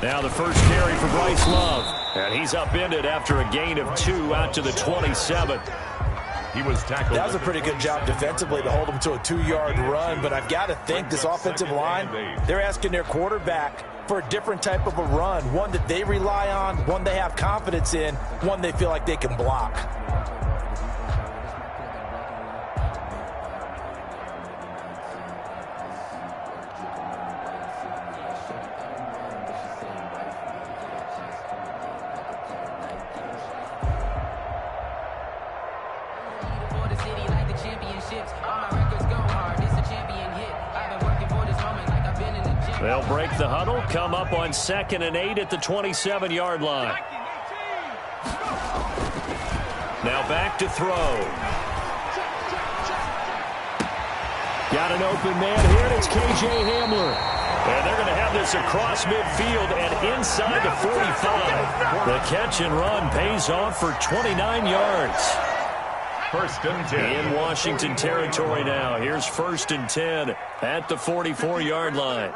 Now the first carry for Bryce Love. And he's upended after a gain of 2 out to the 27. He was tackled. That was a pretty good job defensively to hold him to a 2-yard run. But I've got to think this offensive line, they're asking their quarterback for a different type of a run. One that they rely on, one they have confidence in, one they feel like they can block. They'll break the huddle, come up on 2nd and 8 at the 27-yard line. Now back to throw. Got an open man here, and it's K.J. Hamler. And they're going to have this across midfield and inside the 45. The catch and run pays off for 29 yards. 1st and 10. In Washington territory now. Here's 1st and 10 at the 44-yard line.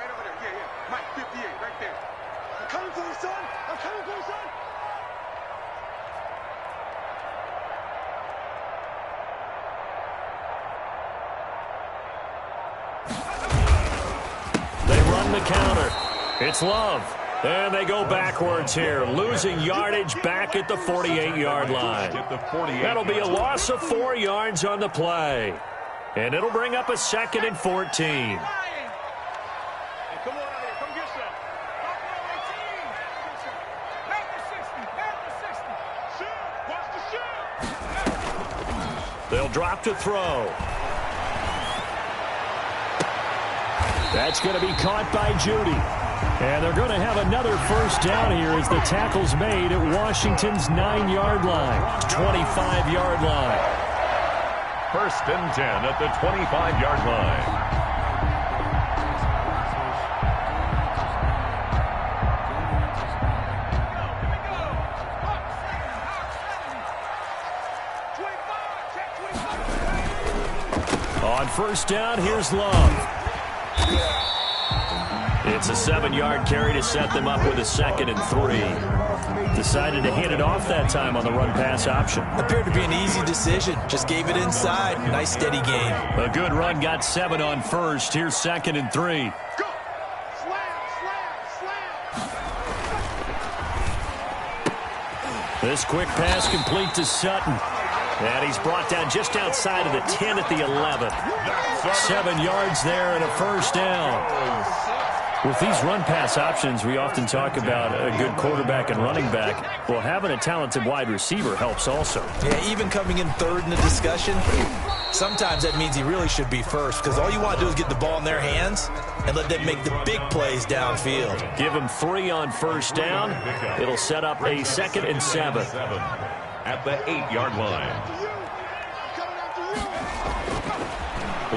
Counter. It's Love. And they go backwards here, losing yardage back at the 48-yard line. That'll be a loss of 4 yards on the play. And it'll bring up a 2nd and 14. They'll drop to throw. That's going to be caught by Judy. And they're going to have another first down here as the tackle's made at Washington's 9-yard line, 25-yard line. 1st and 10 at the 25-yard line. On first down, here's Love. It's a 7-yard carry to set them up with a 2nd and 3. Decided to hand it off that time on the run-pass option. Appeared to be an easy decision. Just gave it inside. Nice steady game. A good run, got 7 on first. Here's 2nd and 3. This quick pass complete to Sutton. And he's brought down just outside of the 10 at the 11. 7 yards there and a first down. With these run-pass options, we often talk about a good quarterback and running back. Well, having a talented wide receiver helps also. Yeah, even coming in 3rd in the discussion, sometimes that means he really should be first because all you want to do is get the ball in their hands and let them make the big plays downfield. Give him 3 on first down. It'll set up a 2nd and 7. At the 8-yard line.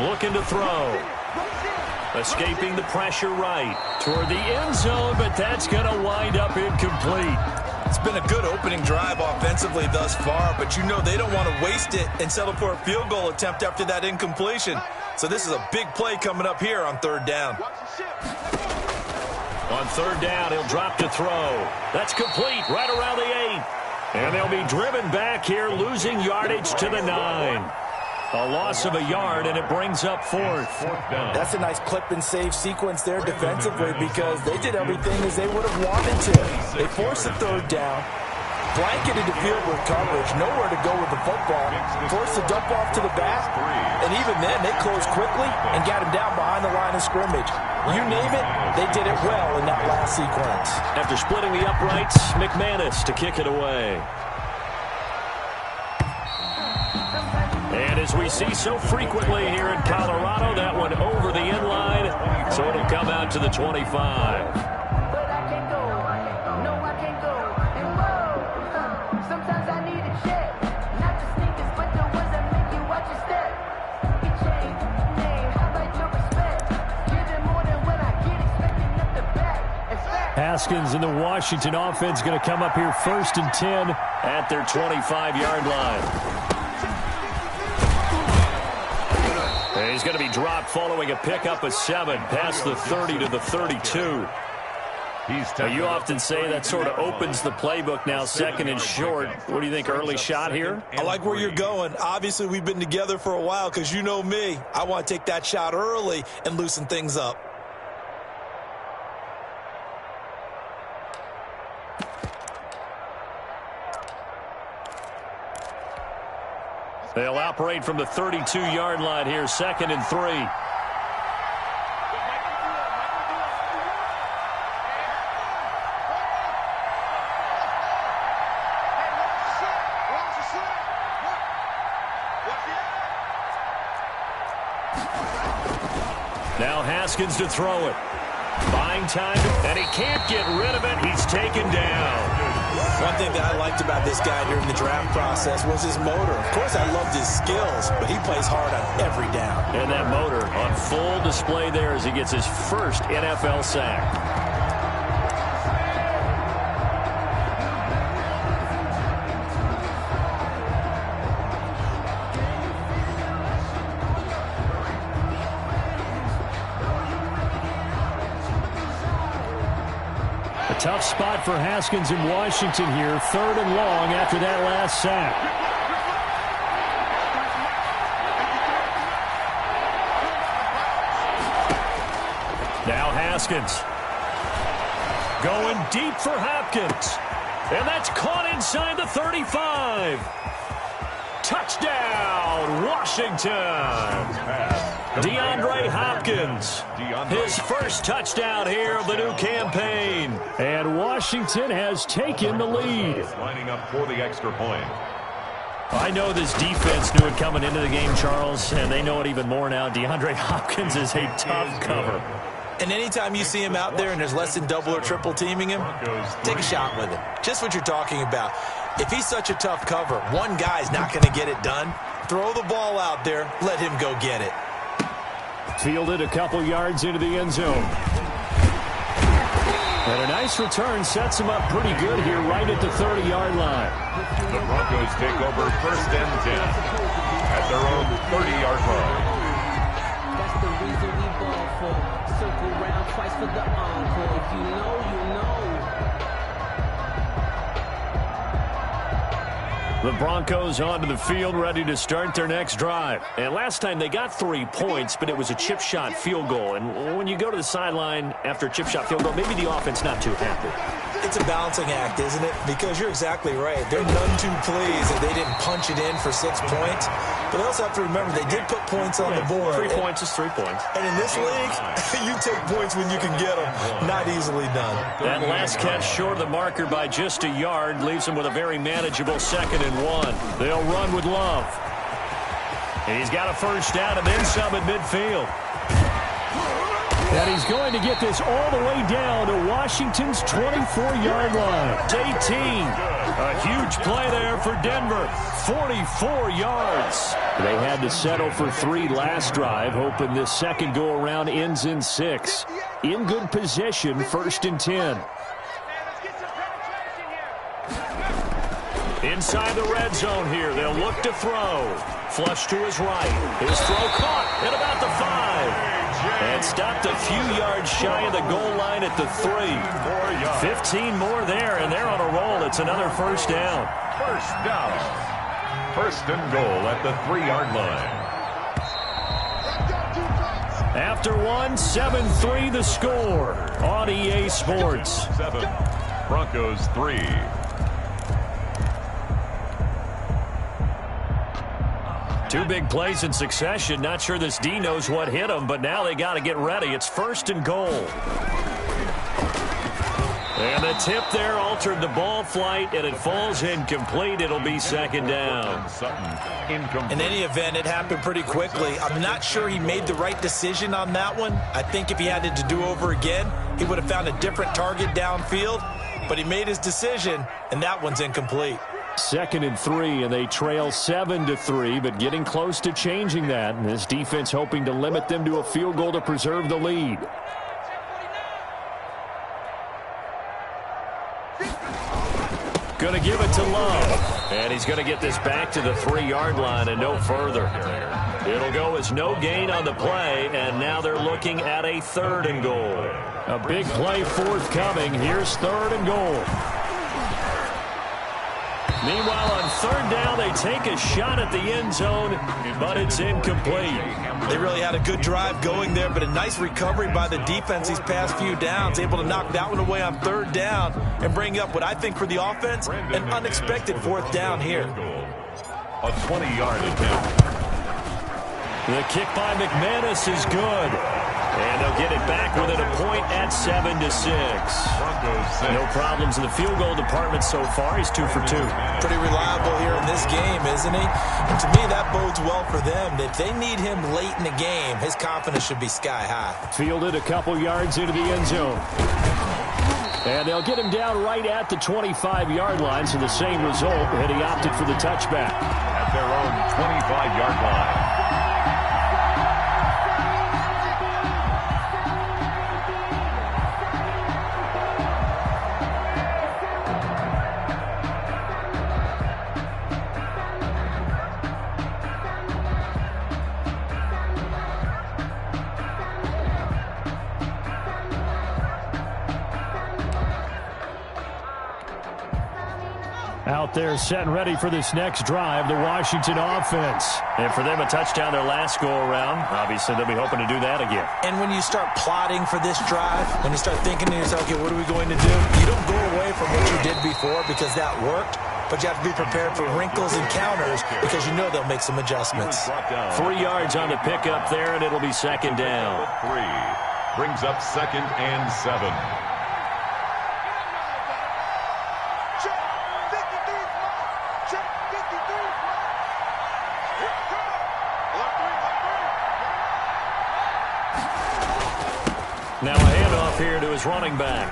Looking to throw. Escaping the pressure right toward the end zone, but that's going to wind up incomplete. It's been a good opening drive offensively thus far, but you know they don't want to waste it and settle for a field goal attempt after that incompletion. So this is a big play coming up here on 3rd down. On 3rd down, he'll drop to throw. That's complete right around the 8. And they'll be driven back here, losing yardage to the 9. A loss of a yard, and it brings up 4th. That's a nice clip and save sequence there defensively because they did everything as they would have wanted to. They forced the 3rd down, blanketed the field with coverage, nowhere to go with the football, forced the dump off to the back, and even then they closed quickly and got him down behind the line of scrimmage. You name it, they did it well in that last sequence. After splitting the uprights, McManus to kick it away. And as we see so frequently here in Colorado, that one over the end line, so it'll come out to the 25. Haskins and the Washington offense going to come up here 1st and 10 at their 25-yard line. And he's going to be dropped following a pickup of 7 past the 30 to the 32. You often say that sort of opens the playbook now, 2nd and short. What do you think, early shot here? I like where you're going. Obviously, we've been together for a while because you know me. I want to take that shot early and loosen things up. They'll operate from the 32-yard line here, 2nd and 3. Now Haskins to throw it. Buying time, and he can't get rid of it. He's taken down. One thing that I liked about this guy during the draft process was his motor. Of course, I loved his skills, but he plays hard on every down. And that motor on full display there as he gets his first NFL sack. Tough spot for Haskins in Washington here. 3rd and long after that last sack. Now Haskins. Going deep for Hopkins. And that's caught inside the 35. Touchdown, Washington. DeAndre Hopkins, his first touchdown here of the new campaign. And Washington has taken the lead. Lining up for the extra point. I know this defense knew it coming into the game, Charles, and they know it even more now. DeAndre Hopkins is a tough cover. And anytime you see him out there and there's less than double or triple teaming him, take a shot with him. Just what you're talking about. If he's such a tough cover, one guy's not going to get it done. Throw the ball out there. Let him go get it. Fielded a couple yards into the end zone. And a nice return sets him up pretty good here right at the 30-yard line. The Broncos take over 1st and 10 at their own 30-yard line. That's the reason we ball for. Circle round twice for the encore. If you know, you know. The Broncos onto the field, ready to start their next drive. And last time they got 3 points, but it was a chip shot field goal. And when you go to the sideline after a chip shot field goal, maybe the offense not too happy. It's a balancing act, isn't it? Because you're exactly right. They're none too pleased that they didn't punch it in for 6 points. But they also have to remember they did put points on the board. 3 points is 3 points. And in this league, you take points when you can get them. Not easily done. That last catch short of the marker by just a yard leaves them with a very manageable 2nd and 1. They'll run with Love. And he's got a first down and then some at midfield. And he's going to get this all the way down to Washington's 24-yard line. 18. A huge play there for Denver. 44 yards. They had to settle for 3 last drive, hoping this second go-around ends in 6. In good position, 1st and 10. Inside the red zone here, they'll look to throw. Flush to his right. His throw caught at about the 5. And stopped a few yards shy of the goal line at the 3. 15 more there, and they're on a roll. It's another first down. First down. 1st and goal at the 3-yard line. After 1, 7-3 the score on EA Sports. 7, Broncos 3. Two big plays in succession. Not sure this D knows what hit him, but now they got to get ready. It's 1st and goal. And the tip there altered the ball flight, and it falls incomplete. It'll be 2nd down. In any event, it happened pretty quickly. I'm not sure he made the right decision on that one. I think if he had it to do over again, he would have found a different target downfield. But he made his decision, and that one's incomplete. 2nd and 3, and they trail 7-3, but getting close to changing that. And this defense hoping to limit them to a field goal to preserve the lead. Going to give it to Love. And he's going to get this back to the 3-yard line and no further. It'll go as no gain on the play, and now they're looking at a 3rd and goal. A big play forthcoming. Here's 3rd and goal. Meanwhile, on 3rd down, they take a shot at the end zone, but it's incomplete. They really had a good drive going there, but a nice recovery by the defense these past few downs, able to knock that one away on 3rd down and bring up what I think for the offense, an unexpected 4th down here. A 20-yard attempt. The kick by McManus is good. And they'll get it back within a point at 7-6. No problems in the field goal department so far. He's 2 for 2. Pretty reliable here in this game, isn't he? And to me, that bodes well for them. If they need him late in the game, his confidence should be sky high. Fielded a couple yards into the end zone. And they'll get him down right at the 25-yard line, so the same result, and he opted for the touchback. At their own 25-yard line. Out there set and ready for this next drive, the Washington offense. And for them, a touchdown their last go-around. Obviously, they'll be hoping to do that again. And when you start plotting for this drive, when you start thinking to yourself, okay, what are we going to do? You don't go away from what you did before because that worked, but you have to be prepared for wrinkles and counters because you know they'll make some adjustments. 3 yards on the pickup there, and it'll be 2nd down. 3 brings up 2nd and 7. Now a handoff here to his running back.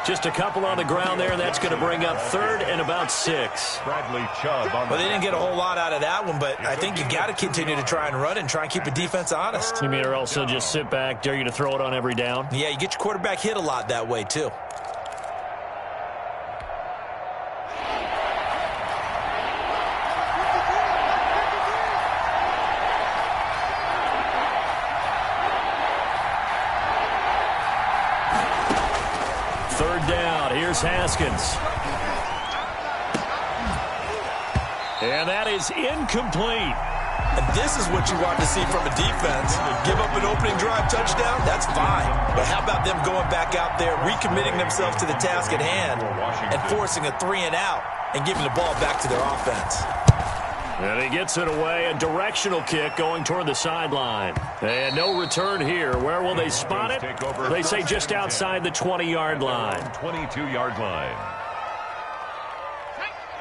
Just a couple on the ground there, and that's going to bring up 3rd and about 6. Bradley Chubb on Well, they didn't get a whole lot out of that one, but I think you got to continue to try and run and try and keep the defense honest. You mean or else they'll just sit back, dare you to throw it on every down? Yeah, you get your quarterback hit a lot that way, too. Haskins. And that is incomplete. And this is what you want to see from a defense. Give up an opening drive touchdown, that's fine. But how about them going back out there, recommitting themselves to the task at hand, and forcing a 3-and-out and giving the ball back to their offense. And he gets it away, a directional kick going toward the sideline. And no return here. Where will they spot it? They say just outside the 20-yard line. 22-yard line.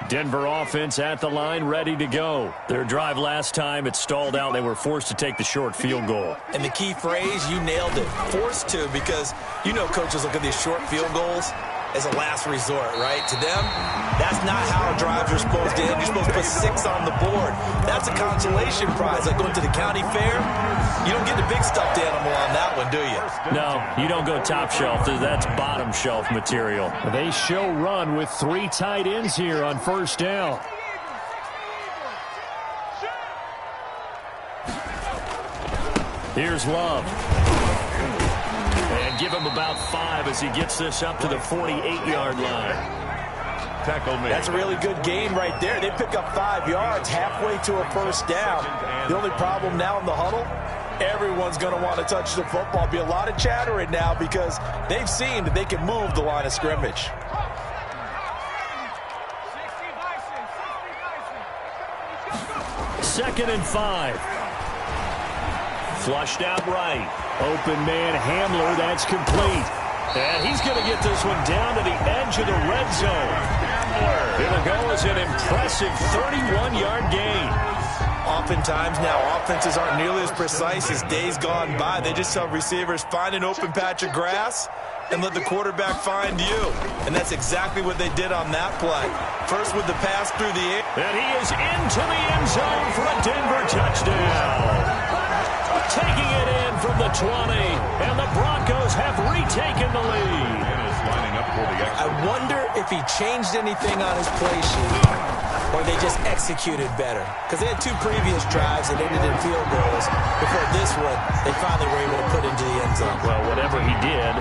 Denver offense at the line, ready to go. Their drive last time, it stalled out. They were forced to take the short field goal. And the key phrase, you nailed it. Forced to, because you know coaches look at these short field goals as a last resort, right? To them, that's not how drives are supposed to end. You're supposed to put 6 on the board. That's a consolation prize. Like going to the county fair, you don't get the big stuffed animal on that one, do you? No, you don't go top shelf. That's bottom shelf material. They show run with 3 tight ends here on 1st down. Here's Love. And give him about 5 as he gets this up to the 48-yard line. Tackle made. That's a really good gain right there. They pick up 5 yards halfway to a 1st down. The only problem now in the huddle, everyone's going to want to touch the football. Be a lot of chattering now because they've seen that they can move the line of scrimmage. Second and 5. Flushed out right. Open man Hamler, that's complete. And he's going to get this one down to the edge of the red zone. It'll go as an impressive 31-yard gain. Oftentimes now, offenses aren't nearly as precise as days gone by. They just tell receivers, find an open patch of grass and let the quarterback find you. And that's exactly what they did on that play. First with the pass through the air. And he is into the end zone for a Denver touchdown. Taking it in from the 20, and the Broncos have retaken the lead. wonder if he changed anything on his play sheet or they just executed better. Because they had 2 previous drives that ended in field goals. Before this one, they finally were able to put into the end zone. Well, whatever he did,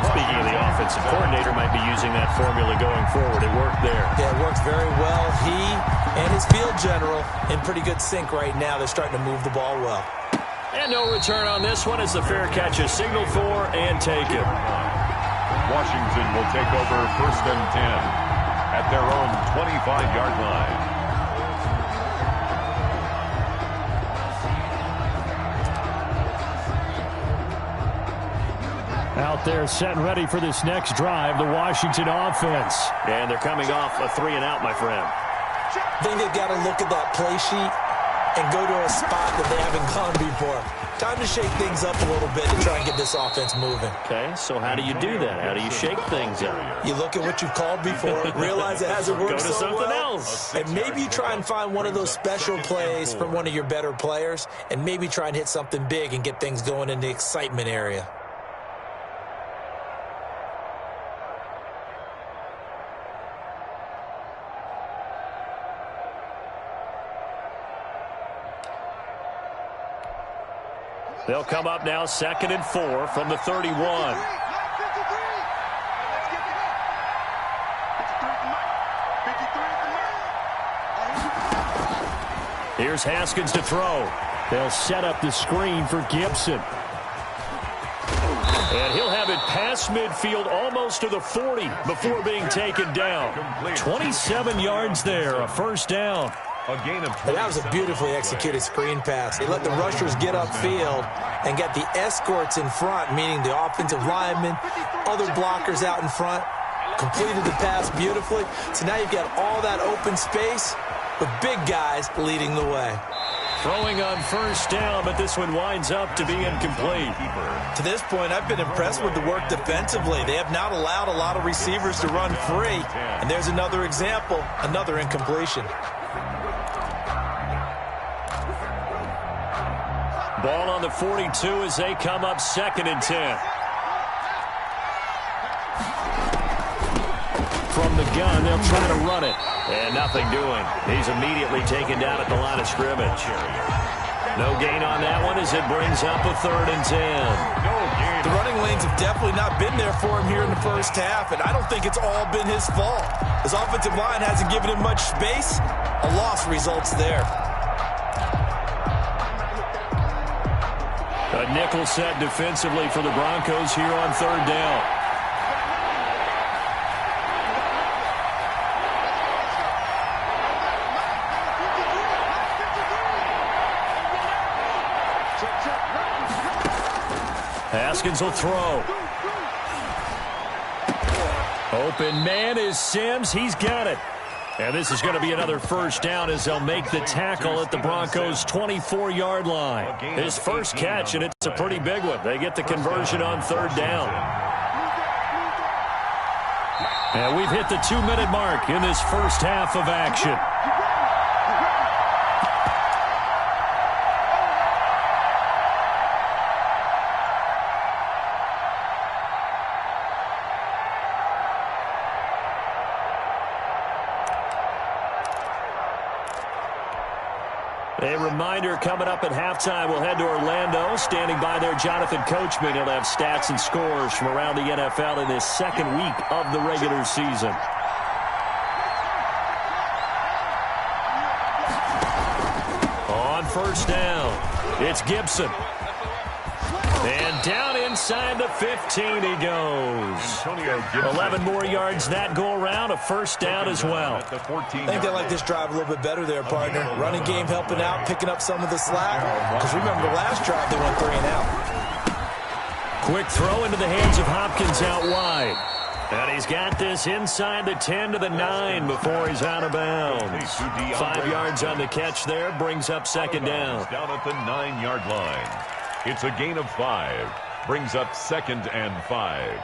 speaking of the offensive coordinator, might be using that formula going forward. It worked there. Yeah, it works very well. He and his field general in pretty good sync right now. They're starting to move the ball well. And no return on this one as the fair catch is signaled for and taken. Washington will take over 1st and 10 at their own 25-yard line. Out there set and ready for this next drive, the Washington offense. And they're coming off a 3-and-out, my friend. I think they've got to look at that play sheet and go to a spot that they haven't gone before. Time to shake things up a little bit to try and get this offense moving. Okay, so how do you do that? How do you shake things up? You look at what you've called before, realize it hasn't worked Go to so something well, else. and maybe you try and find one of those special plays from one of your better players, and maybe try and hit something big and get things going in the excitement area. They'll come up now 2nd and 4 from the 31. Here's Haskins to throw. They'll set up the screen for Gibson. And he'll have it past midfield almost to the 40 before being taken down. 27 yards there, a 1st down. And that was a beautifully executed screen pass. They let the rushers get upfield and get the escorts in front, meaning the offensive linemen, other blockers out in front, completed the pass beautifully. So now you've got all that open space with big guys leading the way. Throwing on 1st down, but this one winds up to be incomplete. To this point, I've been impressed with the work defensively. They have not allowed a lot of receivers to run free. And there's another example, another incompletion. Ball on the 42 as they come up 2nd and 10. From the gun, they'll try to run it. And nothing doing. He's immediately taken down at the line of scrimmage. No gain on that one as it brings up a 3rd and 10. The running lanes have definitely not been there for him here in the first half, and I don't think it's all been his fault. His offensive line hasn't given him much space. A loss results there. A nickel set defensively for the Broncos here on 3rd down. Haskins will throw. Open man is Sims. He's got it. And this is going to be another 1st down as they'll make the tackle at the Broncos' 24-yard line. His first catch, and it's a pretty big one. They get the conversion on 3rd down. And we've hit the 2-minute mark in this first half of action. A reminder coming up at halftime, we'll head to Orlando. Standing by there, Jonathan Coachman. He'll have stats and scores from around the NFL in this 2nd week of the regular season. On 1st down, it's Gibson. And down inside the 15 he goes. 11 more yards that go around, a 1st down as well. I think they like this drive a little bit better there, partner. Running game helping out, picking up some of the slack. Because remember, the last drive they went 3-and-out. Quick throw into the hands of Hopkins out wide. And he's got this inside the 10 to the 9 before he's out of bounds. 5 yards on the catch there, brings up 2nd down. Down at the 9-yard line. It's a gain of 5. Brings up 2nd and 5.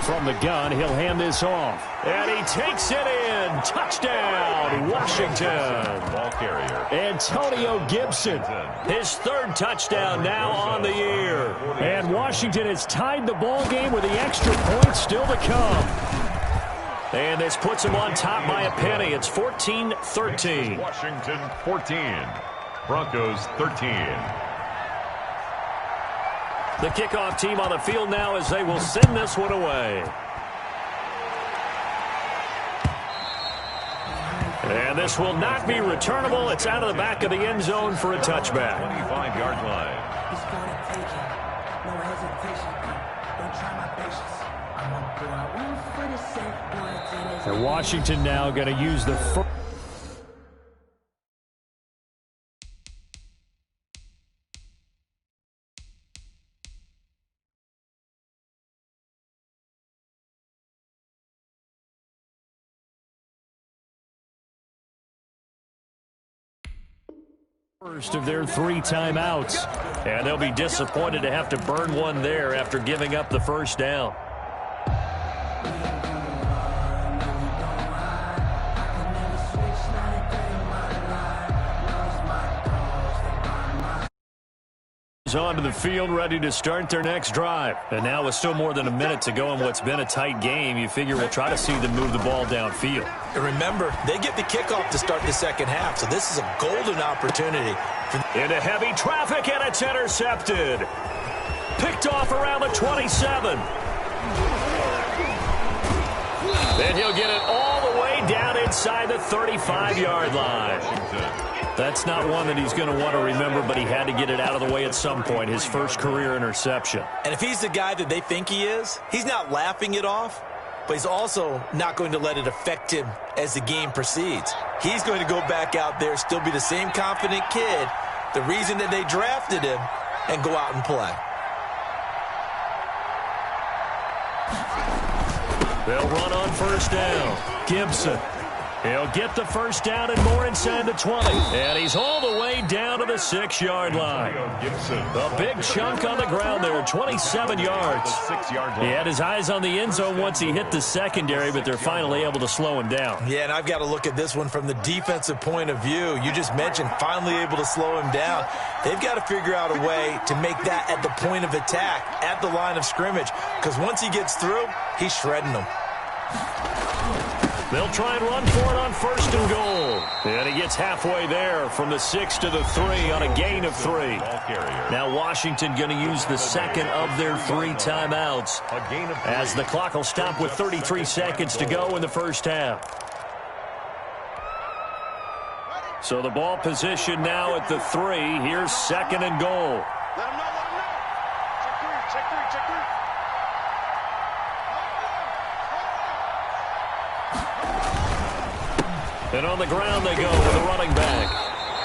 From from the gun. He'll hand this off. And he takes it in. Touchdown, Washington. Ball carrier. Antonio Gibson. His third touchdown now on the year. And Washington has tied the ball game with the extra point still to come. And this puts him on top by a penny. It's 14-13. Washington 14. Broncos 13. The kickoff team on the field now as they will send this one away. And this will not be returnable. It's out of the back of the end zone for a touchback. 25-yard line. And Washington now going to use the first. First of their 3 timeouts. And they'll be disappointed to have to burn one there after giving up the first down. Onto the field, ready to start their next drive. And now with still more than a minute to go in what's been a tight game, you figure we'll try to see them move the ball downfield. And remember, they get the kickoff to start the second half, so this is a golden opportunity. Into heavy traffic, and it's intercepted. Picked off around the 27. Then he'll get it all the way down inside the 35-yard line. That's not one that he's going to want to remember, but he had to get it out of the way at some point, his first career interception. And if he's the guy that they think he is, he's not laughing it off, but he's also not going to let it affect him as the game proceeds. He's going to go back out there, still be the same confident kid, the reason that they drafted him, and go out and play. They'll run on first down. Gibson. He'll get the first down and more inside the 20. And he's all the way down to the 6-yard line. A big chunk on the ground there, 27 yards. He had his eyes on the end zone once he hit the secondary, but they're finally able to slow him down. Yeah, and I've got to look at this one from the defensive point of view. You just mentioned finally able to slow him down. They've got to figure out a way to make that at the point of attack, at the line of scrimmage, because once he gets through, he's shredding them. They'll try and run for it on first and goal. And he gets halfway there from the 6 to the 3 on a gain of 3. Now Washington going to use the second of their 3 timeouts as the clock will stop with 33 seconds to go in the first half. So the ball position now at the 3. Here's second and goal. Let him know. Check three. And on the ground they go with a running back.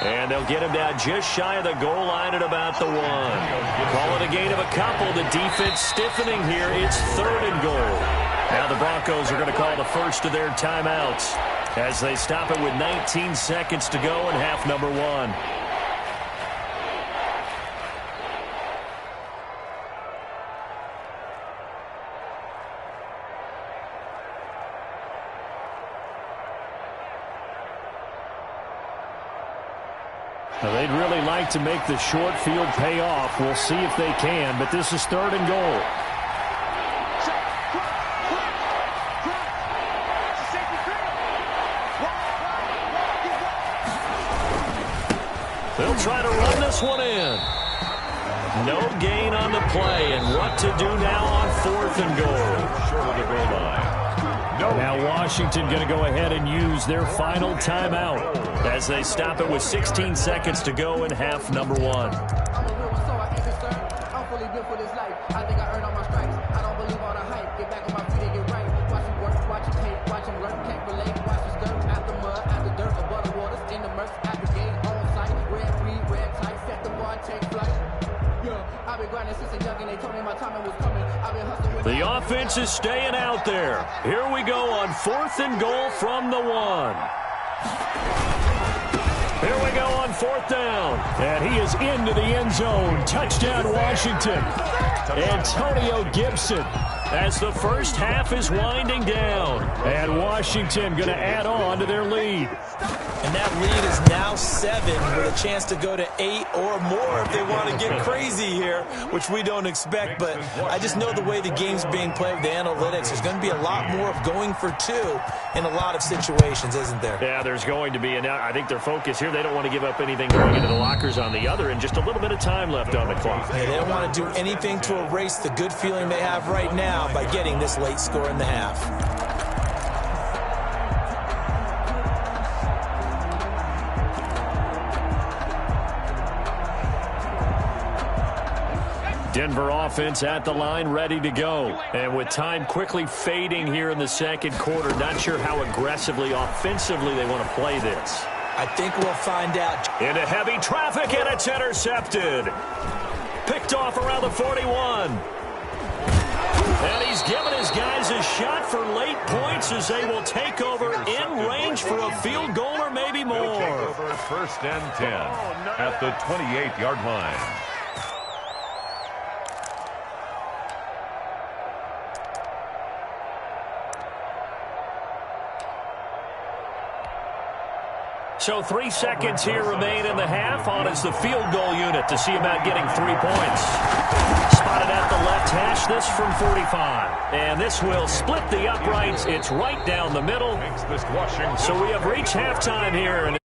And they'll get him down just shy of the goal line at about the 1. Call it a gain of a couple. The defense stiffening here. It's third and goal. Now the Broncos are going to call the first of their timeouts as they stop it with 19 seconds to go in half number 1. Now they'd really like to make the short field pay off. We'll see if they can, but this is third and goal. They'll try to run this one in. No gain on the play, and what to do now on fourth and goal. Short of the goal line. Now Washington going to go ahead and use their final timeout as they stop it with 16 seconds to go in half number 1. The offense is staying out there. Here we go on fourth and goal from the 1. Here we go on fourth down. And he is into the end zone. Touchdown, Washington. Antonio Gibson as the first half is winding down. And Washington going to add on to their lead. And that lead is now 7 with a chance to go to 8 or more if they want to get crazy here, which we don't expect. But I just know the way the game's being played with the analytics, there's going to be a lot more of going for 2 in a lot of situations, isn't there? Yeah, there's going to be. And I think their focus here, they don't want to give up anything going into the lockers on the other, and just a little bit of time left on the clock. Yeah, they don't want to do anything to erase the good feeling they have right now by getting this late score in the half. Denver offense at the line, ready to go. And with time quickly fading here in the second quarter, not sure how aggressively, offensively they want to play this. I think we'll find out. Into heavy traffic, and it's intercepted. Picked off around the 41. And he's given his guys a shot for late points as they will take over in range for a field goal or maybe more. Over first and 10 at the 28-yard line. So 3 seconds here remain in the half. On is the field goal unit to see about getting 3 points. Spotted at the left hash, this from 45. And this will split the uprights. It's right down the middle. So we have reached halftime here, and